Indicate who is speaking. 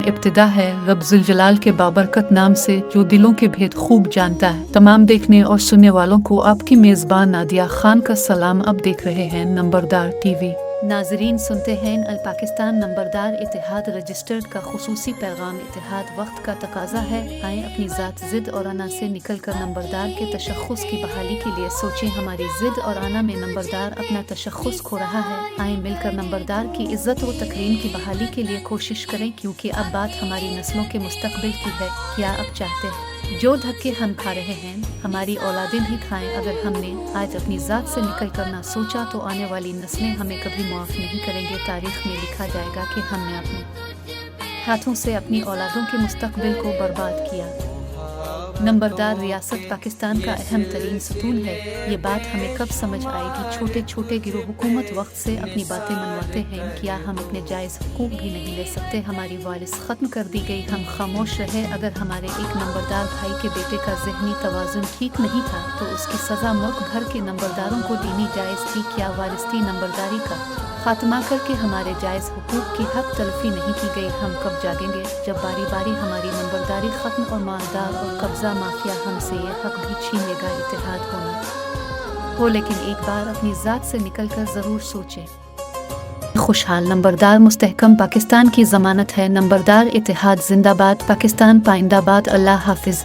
Speaker 1: इब्तिदा है रब जुल जलाल के बाबरकत नाम से जो दिलों के भेद खूब जानता है। तमाम देखने और सुनने वालों को आपकी मेज़बान नादिया खान का सलाम। अब देख रहे हैं नंबरदार टीवी। नाजरीन सुनते हैं अल पाकिस्तान नंबरदार इतिहाद रजिस्टर्ड का खुसूसी पैगाम। इतिहाद वक्त का तकाजा है, आए अपनी ज़ात ज़िद और आना से निकल कर नंबरदार के तशख़्ख़ुस की बहाली के लिए सोचें। हमारी ज़िद और आना में नंबरदार अपना तशख़्ख़ुस खो रहा है। आए मिलकर नंबरदार की इज़्ज़त व तकरीम की बहाली के लिए कोशिश करें, क्योंकि अब बात हमारी नस्लों के मुस्तक़बिल की है। क्या अब चाहते हैं जो धक्के हम खा रहे हैं हमारी औलादें भी खाएं? अगर हमने आज अपनी ज़ात से निकल कर ना सोचा तो आने वाली नस्लें हमें कभी माफ़ नहीं करेंगे। तारीख़ में लिखा जाएगा कि हमने अपने हाथों से अपनी औलादों के मुस्तक़बिल को बर्बाद किया। नंबरदार रियासत पाकिस्तान का अहम तरीन सतून है। ये बात हमें कब समझ आएगी? छोटे छोटे गिरोह हुकूमत वक्त से अपनी बातें मनवाते हैं। क्या हम अपने जायज़ हुकूक भी नहीं ले सकते? हमारी वारिस ख़त्म कर दी गई, हम खामोश रहे। अगर हमारे एक नंबरदार भाई के बेटे का ज़हनी तवाज़ुन ठीक नहीं था तो उसकी सज़ा मुल्क भर के नंबरदारों को देनी जायज़ थी। क्या वारिस थी नंबरदारी का खात्मा करके हमारे जायज़ हुकूक की हक तलफी नहीं की गई? हम कब जागेंगे जब बारी बारी हमारी नंबरदारी ख़त्म और मालदार और कब्ज़ा माफिया हमसे ये हक भी छीन लेगा? इत्तेहाद होना हो, लेकिन एक बार अपनी ज़ात से निकल कर ज़रूर सोचें। खुशहाल नंबरदार मुस्तहकम पाकिस्तान की ज़मानत है। नंबरदार इत्तेहाद जिंदाबाद, पाकिस्तान पाइंदाबाद। अल्लाह हाफिज़।